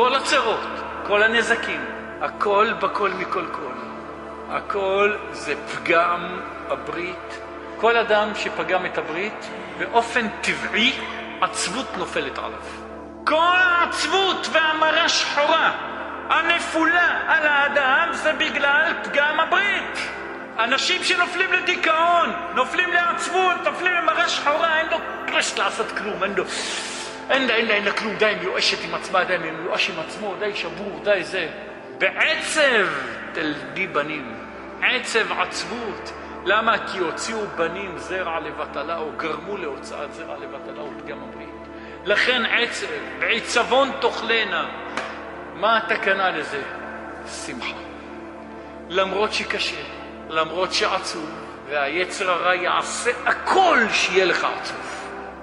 כל הצרות, כל הנזקים, הכל בכל מכל כל. הכל זה פגם הברית. כל אדם שפגם את הברית, באופן טבעי, עצבות נופלת עליו. כל העצבות והמרה שחורה, הנפולה על האדם, זה בגלל פגם הברית. אנשים שנופלים לדיכאון, נופלים לעצבות, נופלים למרה שחורה, אין לו פרש לעשות כלום, אין לה כלום, די מיואשת עם עצמה, די מיואש עם עצמו, די שבור, די זה. בעצב תלדי בנים, עצב עצבות. למה? כי הוציאו בנים זרע לבטלה, או גרמו להוצאת זרע לבטלה, או פגם הברית. לכן עצב, בעצבון תאכלנה. מה התקנה לזה? שמחה. למרות שקשה, למרות שעצוב, והיצר הרע יעשה הכל שיהיה לך עצוב.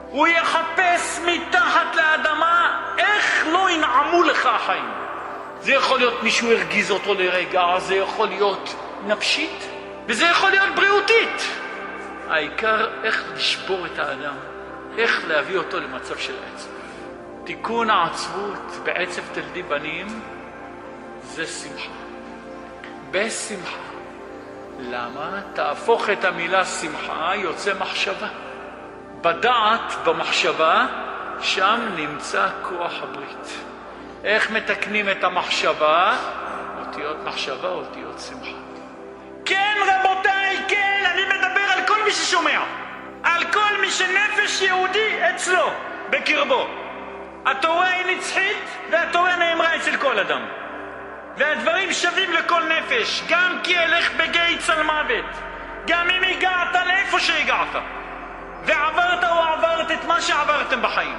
הוא יחפש מתחת לאדמה איך לא ינעמו לך החיים. זה יכול להיות מישהו הרגיז אותו לרגע, זה יכול להיות נפשית, וזה יכול להיות בריאותית. העיקר איך לשבור את האדם, איך להביא אותו למצב של עצב. תיקון העצבות בעצב תלדי בנים זה שמחה. בשמחה. למה? תהפוך את המילה שמחה, יוצא מחשבה. בדעת, במחשבה, שם נמצא כוח הברית. איך מתקנים את המחשבה? אותיות מחשבה, אותיות שמחה. כן רבותיי, כן, אני מדבר על כל מי ששומע. על כל מי שנפש יהודי אצלו, בקרבו. התורה היא נצחית והתורה נאמרה אצל כל אדם. והדברים שווים לכל נפש, גם כי אלך בגיא צל מוות, גם אם הגעת לאיפה שהגעת, ועברת או עברת את מה שעברתם בחיים.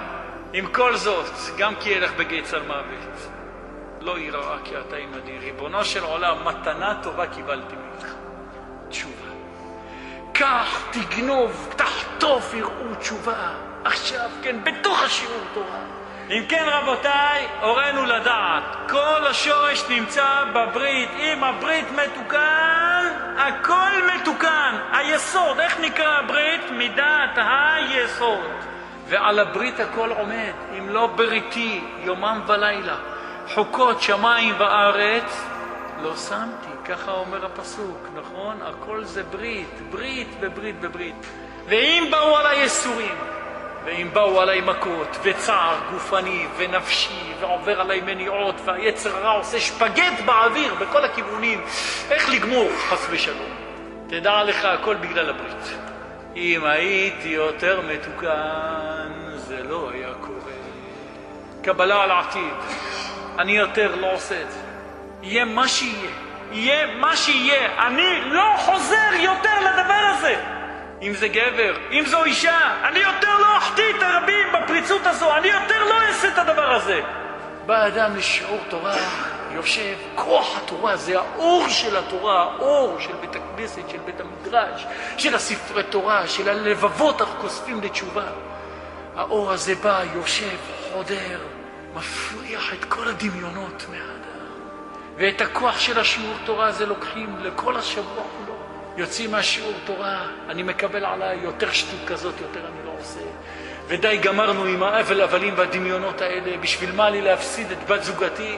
עם כל זאת, גם כי אלך בגיא צל מוות, לא יראה כי אתה עמדי. ריבונו של עולם, מתנה טובה קיבלתי ממך, תשובה. קח, תגנוב, תחטוף, יראו תשובה. עכשיו, כן, בתוך השיעור תורה. אם כן רבותיי, הורנו לדעת, כל השורש נמצא בברית. אם הברית מתוקן, הכל מתוקן. היסוד, איך נקרא הברית? מידת היסוד. ועל הברית הכל עומד. אם לא בריתי, יומם ולילה, חוקות שמיים וארץ, לא שמתי. ככה אומר הפסוק, נכון? הכל זה ברית, ברית בברית בברית. ואם באו עלי יסורים, ואם באו עלי מכות וצער גופני ונפשי, ועובר עלי מניעות, והיצר הרע עושה שפגט באוויר בכל הכיוונים, איך לגמור? חס ושלום. תדע לך, הכל בגלל הברית. אם הייתי יותר מתוקן, זה לא היה קורה. קבלה על העתיד. אני יותר לא עושה את זה. יהיה מה שיהיה. יהיה מה שיהיה. אני לא חוזר יותר לדבר הזה. אם זה גבר, אם זו אישה, אני יותר לא אחטיא את הרבים בפריצות הזו, אני יותר לא אעשה את הדבר הזה. בא אדם לשיעור תורה, יושב, כוח התורה, זה האור של התורה, האור של בית הכנסת, של בית המדרש, של הספרי תורה, של הלבבות הכוספים לתשובה. האור הזה בא, יושב, חודר, מפריח את כל הדמיונות מהאדם. ואת הכוח של השיעור תורה הזה לוקחים לכל השבוע כולו. יוצאים מהשיעור תורה, אני מקבל עליי יותר שטות כזאת, יותר אני לא עושה. ודי גמרנו עם האבל הבלים והדמיונות האלה. בשביל מה לי להפסיד את בת זוגתי?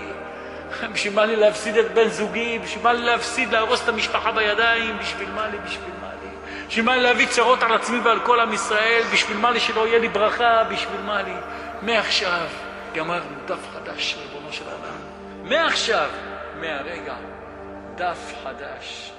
בשביל מה לי להפסיד את בן זוגי? בשביל מה לי להפסיד, להרוס את המשפחה בידיים? בשביל מה לי? בשביל מה לי? בשביל מה לי להביא צרות על עצמי ועל כל עם ישראל? בשביל מה לי שלא יהיה לי ברכה? בשביל מה לי? מעכשיו גמרנו דף חדש, ריבונו של עולם. מעכשיו, מהרגע, דף חדש.